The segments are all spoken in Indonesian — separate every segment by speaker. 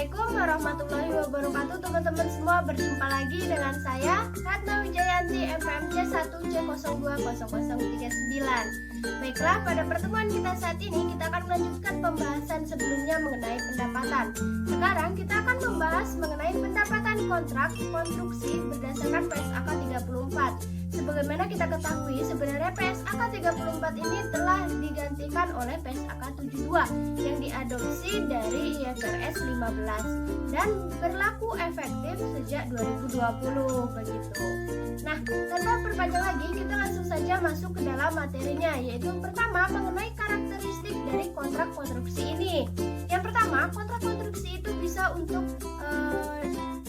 Speaker 1: Assalamualaikum warahmatullahi wabarakatuh. Teman-teman semua, berjumpa lagi dengan saya Ratna Wijayanti, FMC 1C020039. Baiklah, pada pertemuan kita saat ini kita akan melanjutkan pembahasan sebelumnya mengenai pendapatan. Sekarang kita akan membahas mengenai pendapatan kontrak konstruksi berdasarkan PSAK 34. Sebagaimana kita ketahui, sebenarnya PSAK 34 ini telah digantikan oleh PSAK 72 yang diadopsi dari IFRS 15 dan berlaku efektif sejak 2020 begitu. Nah, tanpa berpanjang lagi, kita langsung saja masuk ke dalam materinya, yaitu pertama mengenai karakteristik dari kontrak konstruksi ini. Yang pertama, kontrak konstruksi itu bisa untuk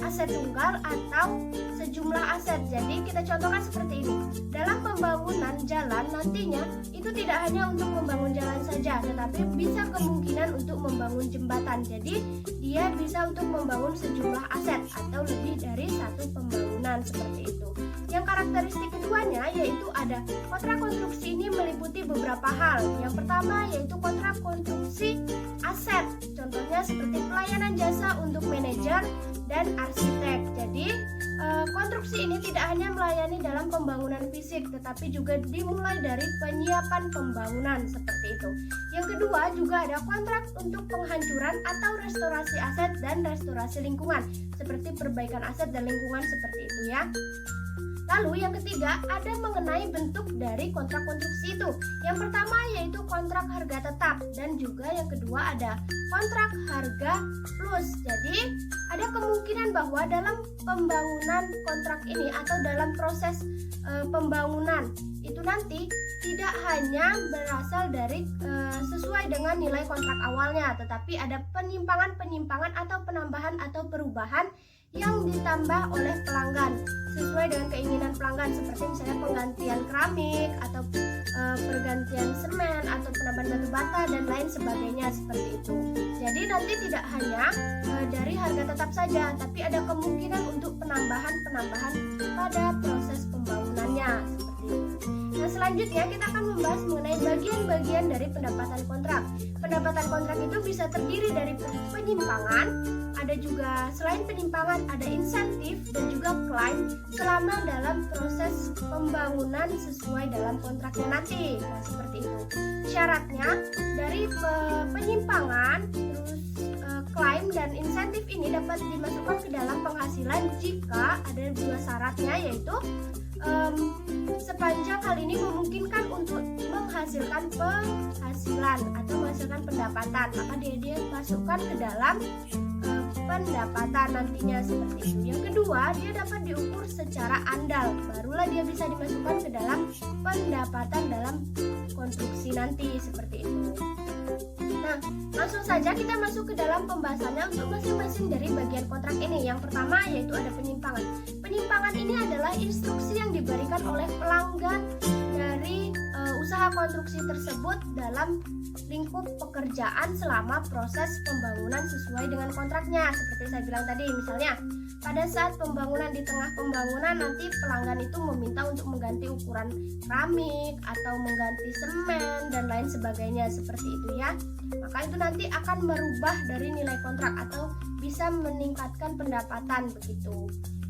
Speaker 1: aset tunggal atau sejumlah aset. Jadi kita contohkan seperti ini. Dalam pembangunan jalan nantinya itu tidak hanya untuk membangun jalan saja, tetapi bisa kemungkinan untuk membangun jembatan. Jadi dia bisa untuk membangun sejumlah aset atau lebih dari satu pembangunan seperti itu. Yang karakteristik keduanya yaitu ada kontrak konstruksi ini meliputi beberapa hal. Yang pertama yaitu kontrak konstruksi aset. Contohnya seperti pelayanan jasa untuk manajer dan arsitek. Jadi konstruksi ini tidak hanya melayani dalam pembangunan fisik, tetapi juga dimulai dari penyiapan pembangunan seperti itu. Yang kedua juga ada kontrak untuk penghancuran atau restorasi aset dan restorasi lingkungan, seperti perbaikan aset dan lingkungan seperti itu ya. Lalu yang ketiga ada mengenai bentuk dari kontrak konstruksi itu. Yang pertama yaitu kontrak harga tetap dan juga yang kedua ada kontrak harga plus. Jadi ada kemungkinan bahwa dalam pembangunan kontrak ini atau dalam proses pembangunan itu nanti tidak hanya berasal dari sesuai dengan nilai kontrak awalnya, tetapi ada penyimpangan atau penambahan atau perubahan yang ditambah oleh pelanggan sesuai dengan keinginan pelanggan, seperti misalnya penggantian keramik atau pergantian semen atau penambahan batu bata dan lain sebagainya seperti itu. Jadi nanti tidak hanya dari harga tetap saja, tapi ada kemungkinan untuk penambahan pada proses pembangunannya seperti itu. Nah, selanjutnya kita akan membahas mengenai bagian-bagian dari pendapatan kontrak. Pendapatan kontrak itu bisa terdiri dari penyimpangan, ada juga selain penyimpangan ada insentif dan juga klaim selama dalam proses pembangunan sesuai dalam kontraknya nanti. Nah, seperti itu. Syaratnya dari penyimpangan terus klaim dan insentif ini dapat dimasukkan ke dalam penghasilan jika ada dua syaratnya, yaitu sepanjang hal ini memungkinkan untuk menghasilkan penghasilan atau menghasilkan pendapatan, maka dia masukkan ke dalam pendapatan nantinya seperti itu. Yang kedua, dia dapat diukur secara andal, barulah dia bisa dimasukkan ke dalam pendapatan dalam konstruksi nanti seperti itu. Nah, langsung saja kita masuk ke dalam pembahasannya untuk masing-masing dari bagian kontrak ini. Yang pertama yaitu ada penyimpangan. Penyimpangan ini adalah instruksi yang diberikan oleh pelanggan dari usaha konstruksi tersebut dalam lingkup pekerjaan selama proses pembangunan sesuai dengan kontraknya. Seperti saya bilang tadi, misalnya pada saat pembangunan, di tengah pembangunan nanti pelanggan itu meminta untuk mengganti ukuran keramik atau mengganti semen dan lain sebagainya seperti itu ya. Maka itu nanti akan merubah dari nilai kontrak atau bisa meningkatkan pendapatan begitu.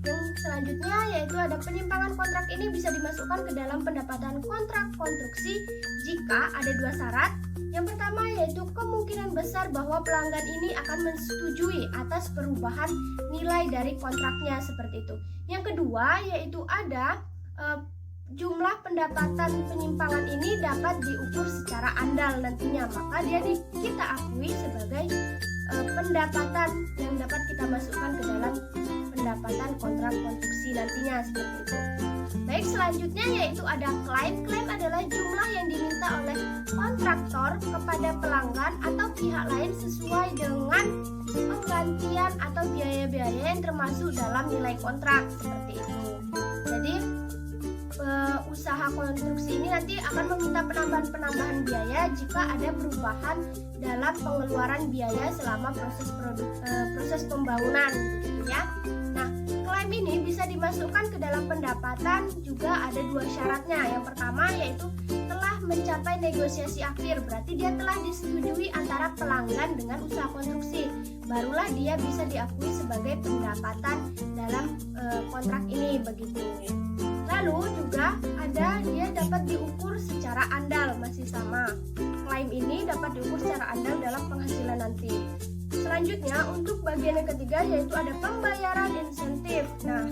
Speaker 1: Yang selanjutnya yaitu ada penyimpangan kontrak ini bisa dimasukkan ke dalam pendapatan kontrak konstruksi jika ada dua syarat. Yang pertama yaitu kemungkinan besar bahwa pelanggan ini akan menyetujui atas perubahan nilai dari kontraknya seperti itu. Yang kedua yaitu ada jumlah pendapatan penyimpangan ini dapat diukur secara andal nantinya, maka dia kita akui sebagai pendapatan yang dapat kita masukkan ke dalam pendapatan kontrak konstruksi nantinya seperti itu. Baik, selanjutnya yaitu ada klaim. Klaim adalah jumlah yang diminta oleh kontraktor kepada pelanggan atau pihak lain sesuai dengan penggantian atau biaya-biaya yang termasuk dalam nilai kontrak seperti itu. Jadi usaha konstruksi ini nanti akan meminta penambahan biaya jika ada perubahan dalam pengeluaran biaya selama proses pembangunan gitu ya. Nah, klaim ini bisa dimasukkan ke dalam pendapatan juga ada dua syaratnya. Yang pertama yaitu telah mencapai negosiasi akhir, berarti dia telah disetujui antara pelanggan dengan usaha konstruksi. Barulah dia bisa diakui sebagai pendapatan dalam kontrak ini begitu. Lalu juga ada dia dapat diukur secara andal, masih sama. Klaim ini dapat diukur secara andal dalam penghasilan nanti. Selanjutnya untuk bagian yang ketiga yaitu ada pembayaran insentif. Nah,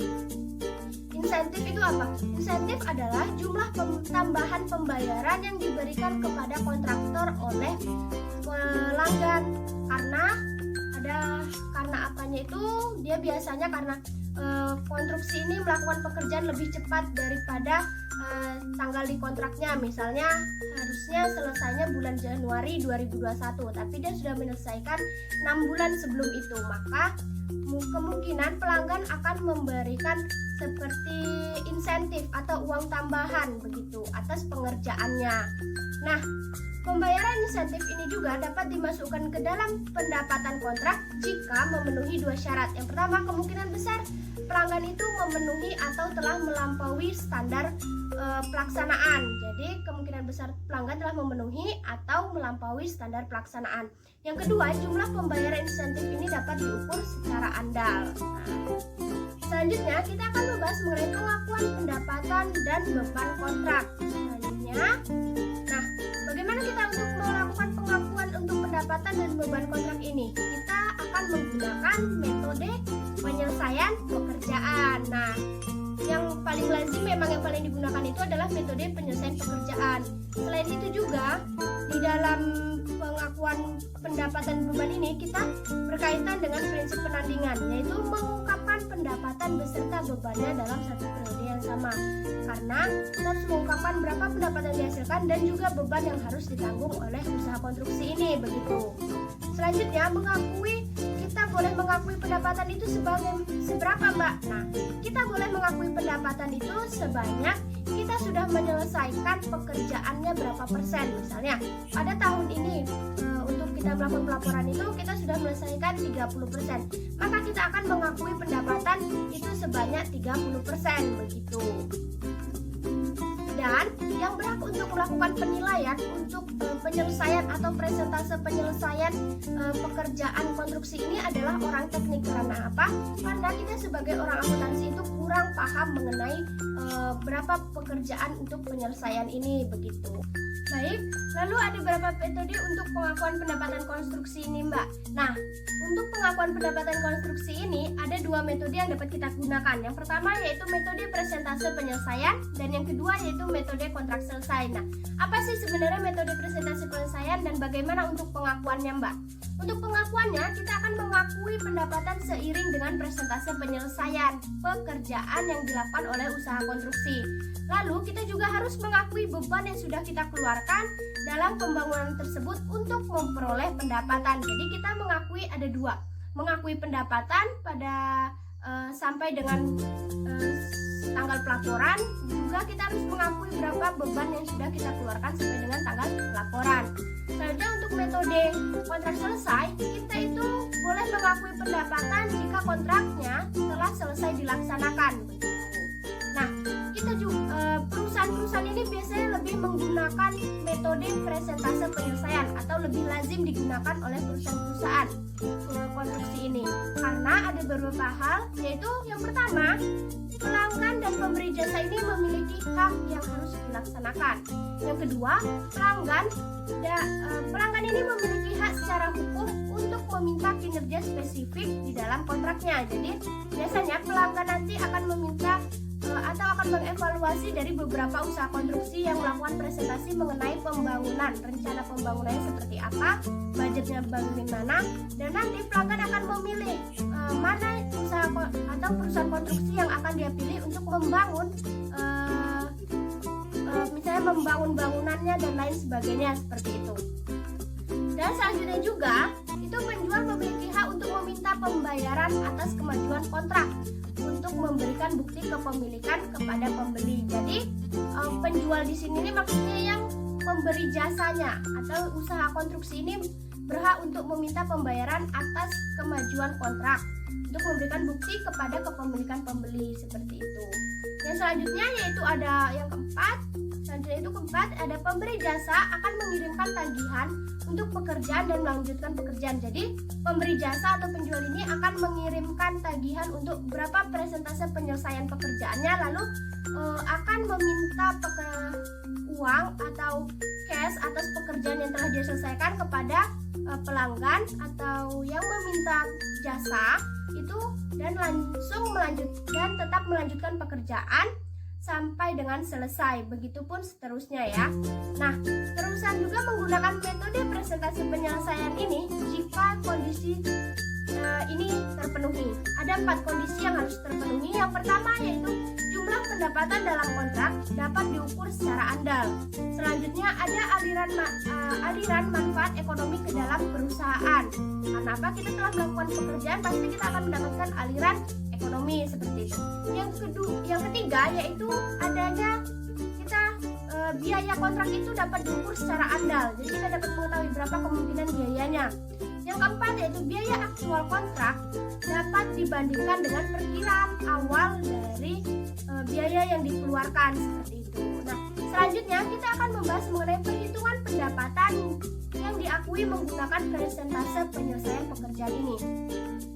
Speaker 1: insentif itu apa? Insentif adalah jumlah tambahan pembayaran yang diberikan kepada kontraktor oleh pelanggan. Karena apanya itu dia biasanya karena konstruksi ini melakukan pekerjaan lebih cepat daripada tanggal di kontraknya. Misalnya harusnya selesainya bulan Januari 2021, tapi dia sudah menyelesaikan 6 bulan sebelum itu, maka kemungkinan pelanggan akan memberikan seperti insentif atau uang tambahan begitu atas pengerjaannya. Nah, pembayaran insentif ini juga dapat dimasukkan ke dalam pendapatan kontrak jika memenuhi 2 syarat. Yang pertama, kemungkinan besar pelanggan itu memenuhi atau telah melampaui standar pelaksanaan. Jadi kemungkinan besar pelanggan telah memenuhi atau melampaui standar pelaksanaan. Yang kedua, jumlah pembayaran insentif ini dapat diukur secara andal. Selanjutnya kita akan membahas mengenai pengakuan pendapatan dan beban kontrak. Selanjutnya, nah, bagaimana kita untuk melakukan pengakuan untuk pendapatan dan beban kontrak ini? Kita akan menggunakan metode penyelesaian pekerjaan. Nah, yang paling lazim memang yang paling digunakan itu adalah metode penyelesaian pekerjaan. Selain itu juga di dalam pengakuan pendapatan beban ini kita berkaitan dengan prinsip penandingan, yaitu mengungkapkan pendapatan beserta bebannya dalam satu periode yang sama. Karena kita harus mengungkapkan berapa pendapatan yang dihasilkan dan juga beban yang harus ditanggung oleh usaha konstruksi ini begitu. Selanjutnya kita boleh mengakui pendapatan itu seberapa, Mbak? Nah, kita boleh mengakui pendapatan itu sebanyak kita sudah menyelesaikan pekerjaannya berapa persen. Misalnya pada tahun ini untuk kita melakukan pelaporan itu kita sudah menyelesaikan 30%, maka kita akan mengakui pendapatan itu sebanyak 30% begitu. Dan yang berhak untuk melakukan penilaian untuk penyelesaian atau presentase penyelesaian pekerjaan konstruksi ini adalah orang teknik. Karena apa? Karena kita sebagai orang akuntansi itu kurang paham mengenai berapa pekerjaan untuk penyelesaian ini begitu. Baik, lalu ada beberapa metode untuk pengakuan pendapatan konstruksi ini, Mbak. Nah, untuk pengakuan pendapatan konstruksi ini ada 2 metode yang dapat kita gunakan. Yang pertama yaitu metode presentase penyelesaian dan yang kedua yaitu metode kontrak selesai. Nah, apa sih sebenarnya metode presentase penyelesaian dan bagaimana untuk pengakuannya, Mbak? Untuk pengakuannya, kita akan mengakui pendapatan seiring dengan presentase penyelesaian pekerjaan yang dilakukan oleh usaha konstruksi. Lalu, kita juga harus mengakui beban yang sudah kita keluarkan dalam pembangunan tersebut untuk memperoleh pendapatan. Jadi, kita mengakui ada 2. Mengakui pendapatan pada sampai dengan tanggal pelaporan, juga kita harus mengakui berapa beban yang sudah kita keluarkan sampai dengan tanggal pelaporan. Selanjutnya untuk metode kontrak selesai, kita itu boleh mengakui pendapatan jika kontraknya telah selesai dilaksanakan. Nah, kita juga perusahaan-perusahaan ini biasanya lebih menggunakan metode presentase penyelesaian atau lebih lazim digunakan oleh perusahaan-perusahaan konstruksi ini karena ada beberapa hal, yaitu yang pertama, pelanggan dan pemberi jasa ini memiliki hak yang harus dilaksanakan. Yang kedua, pelanggan ini memiliki hak secara hukum untuk meminta kinerja spesifik di dalam kontraknya. Jadi biasanya pelanggan nanti akan meminta atau akan mengevaluasi dari beberapa usaha konstruksi yang melakukan presentasi mengenai pembangunan, rencana pembangunannya seperti apa, budgetnya bagaimana, dan nanti pelanggan akan memilih mana usaha atau perusahaan konstruksi yang akan dia pilih untuk membangun, misalnya membangun bangunannya dan lain sebagainya seperti itu. Dan selanjutnya juga itu penjual memiliki hak untuk meminta pembayaran atas kemajuan kontrak untuk memberikan bukti kepemilikan kepada pembeli. Jadi penjual di sini maksudnya yang memberi jasanya atau usaha konstruksi ini berhak untuk meminta pembayaran atas kemajuan kontrak untuk memberikan bukti kepada kepemilikan pembeli seperti itu. Yang selanjutnya yaitu ada yang keempat, Selanjutnya itu keempat, ada pemberi jasa akan mengirimkan tagihan untuk pekerjaan dan melanjutkan pekerjaan. Jadi pemberi jasa atau penjual ini akan mengirimkan tagihan untuk berapa persentase penyelesaian pekerjaannya, lalu akan meminta uang atau cash atas pekerjaan yang telah diselesaikan kepada pelanggan atau yang meminta jasa itu, dan tetap melanjutkan pekerjaan sampai dengan selesai. Begitupun seterusnya ya. Nah, perusahaan juga menggunakan metode presentasi penyelesaian ini jika kondisi ini terpenuhi. Ada 4 kondisi yang harus terpenuhi. Yang pertama yaitu jumlah pendapatan dalam kontrak dapat diukur secara andal. Selanjutnya ada aliran manfaat ekonomi ke dalam perusahaan. Karena apa? Kita telah melakukan pekerjaan, pasti kita akan mendapatkan aliran ekonomi seperti itu. Yang ketiga yaitu adanya biaya kontrak itu dapat diukur secara andal. Jadi kita dapat mengetahui berapa kemungkinan biayanya. Yang keempat yaitu biaya aktual kontrak dapat dibandingkan dengan perkiraan awal dari biaya yang dikeluarkan seperti itu. Nah, selanjutnya kita akan membahas mengenai perhitungan pendapatan yang diakui menggunakan persentase penyelesaian pekerjaan ini.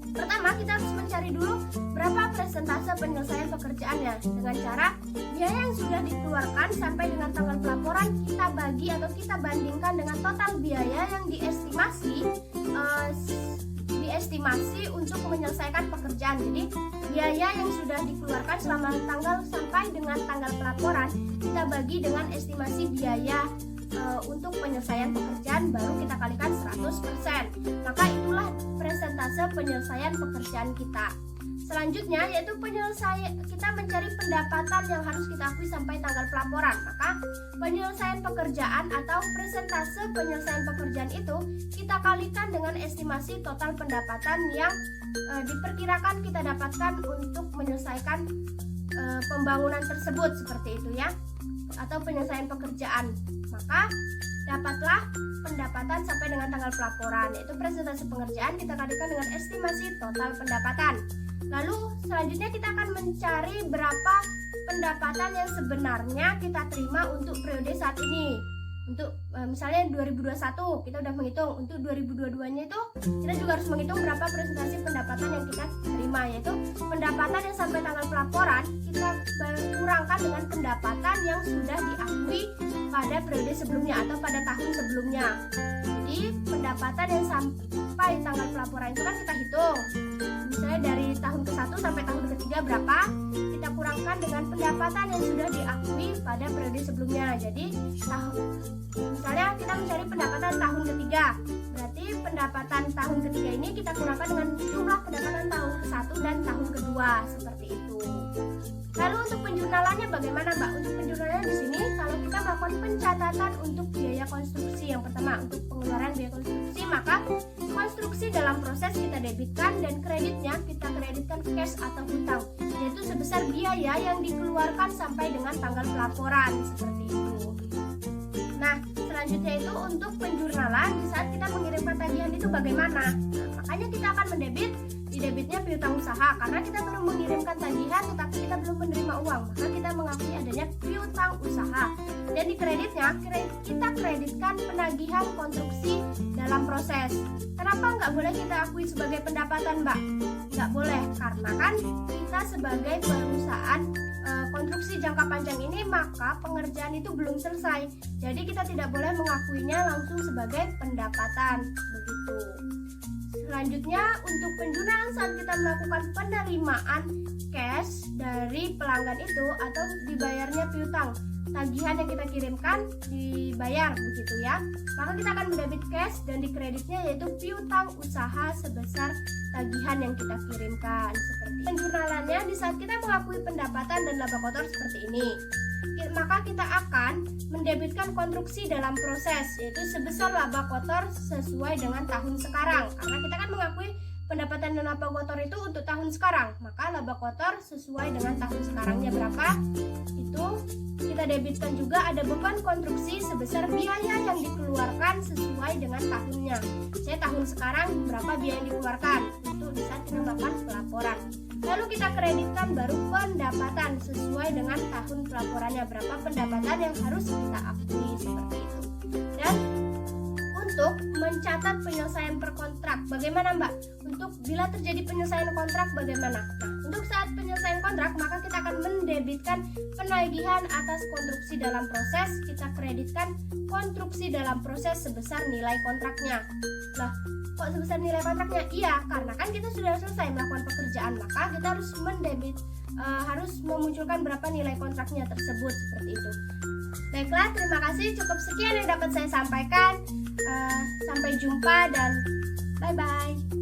Speaker 1: Pertama, kita harus mencari dulu berapa persentase penyelesaian pekerjaannya dengan cara biaya yang sudah dikeluarkan sampai dengan tanggal pelaporan kita bagi atau kita bandingkan dengan total biaya yang diestimasi untuk menyelesaikan pekerjaan. Jadi biaya yang sudah dikeluarkan selama tanggal sampai dengan tanggal pelaporan kita bagi dengan estimasi biaya untuk penyelesaian pekerjaan, baru kita kalikan 100%. Maka itulah persentase penyelesaian pekerjaan kita. Selanjutnya yaitu kita mencari pendapatan yang harus kita akui sampai tanggal pelaporan. Maka penyelesaian pekerjaan atau persentase penyelesaian pekerjaan itu kita kalikan dengan estimasi total pendapatan yang diperkirakan kita dapatkan untuk menyelesaikan pembangunan tersebut seperti itu ya, atau penyelesaian pekerjaan. Maka dapatlah pendapatan sampai dengan tanggal pelaporan, yaitu presentasi pengerjaan kita kalikan dengan estimasi total pendapatan. Lalu selanjutnya kita akan mencari berapa pendapatan yang sebenarnya kita terima untuk periode saat ini. Untuk misalnya 2021 kita udah menghitung, untuk 2022-nya itu kita juga harus menghitung berapa presentasi pendapatan yang kita terima, yaitu pendapatan yang sampai tanggal pelaporan kita kurangkan dengan pendapatan yang sudah diakui pada periode sebelumnya atau pada tahun sebelumnya. Jadi pendapatan yang sampai tanggal pelaporan itu kan kita hitung, misalnya dari tahun ke-1 sampai tahun ke-3 berapa, kita kurangkan dengan pendapatan yang sudah diakui pada periode sebelumnya. Jadi misalnya kita mencari pendapatan tahun ketiga, berarti pendapatan tahun ketiga ini kita kurangkan dengan jumlah pendapatan tahun ke-1 dan tahun kedua, seperti itu. Lalu untuk penjurnalannya bagaimana, Mbak? Untuk penjurnalannya di sini kalau kita melakukan pencatatan untuk biaya konstruksi, yang pertama untuk pengeluaran biaya konstruksi, maka konstruksi dalam proses kita debitkan dan kreditnya kita kreditkan cash atau hutang, yaitu sebesar biaya yang dikeluarkan sampai dengan tanggal pelaporan, seperti itu. Nah, selanjutnya itu untuk penjurnalan di saat kita mengirimkan tagihan itu bagaimana? Nah, makanya kita akan mendebit, di debitnya piutang usaha karena kita belum mengirimkan tagihan tetapi kita belum menerima uang, maka kita mengakui adanya piutang usaha. Dan di kreditnya kita kreditkan penagihan konstruksi dalam proses. Kenapa nggak boleh kita akui sebagai pendapatan, Mbak? Nggak boleh, karena kan kita sebagai perusahaan konstruksi jangka panjang ini, maka pengerjaan itu belum selesai. Jadi kita tidak boleh mengakuinya langsung sebagai pendapatan, begitu. Selanjutnya untuk penjurnalan saat kita melakukan penerimaan cash dari pelanggan itu atau dibayarnya piutang, tagihan yang kita kirimkan dibayar, begitu ya. Maka kita akan mendebit cash dan di kreditnya yaitu piutang usaha sebesar tagihan yang kita kirimkan. Seperti penjurnalannya di saat kita mengakui pendapatan dan laba kotor seperti ini, maka kita akan mendebitkan konstruksi dalam proses, yaitu sebesar laba kotor sesuai dengan tahun sekarang. Karena kita kan mengakui pendapatan dan laba kotor itu untuk tahun sekarang, maka laba kotor sesuai dengan tahun sekarangnya berapa, itu kita debitkan. Juga ada beban konstruksi sebesar biaya yang dikeluarkan sesuai dengan tahunnya. Saya tahun sekarang berapa biaya yang dikeluarkan untuk di saat kita melakukan pelaporan. Lalu kita kreditkan baru pendapatan sesuai dengan tahun pelaporannya, berapa pendapatan yang harus kita akui seperti itu. Dan untuk mencatat penyelesaian per kontrak, bagaimana Mbak? Untuk bila terjadi penyelesaian kontrak bagaimana? Nah, untuk saat penyelesaian kontrak maka kita akan mendebitkan penagihan atas konstruksi dalam proses, kita kreditkan konstruksi dalam proses sebesar nilai kontraknya. Nah, kok sebesar nilai kontraknya? Iya, karena kan kita sudah selesai melakukan pekerjaan, maka kita harus harus memunculkan berapa nilai kontraknya tersebut, seperti itu. Baiklah, terima kasih. Cukup sekian yang dapat saya sampaikan. Sampai jumpa dan bye-bye.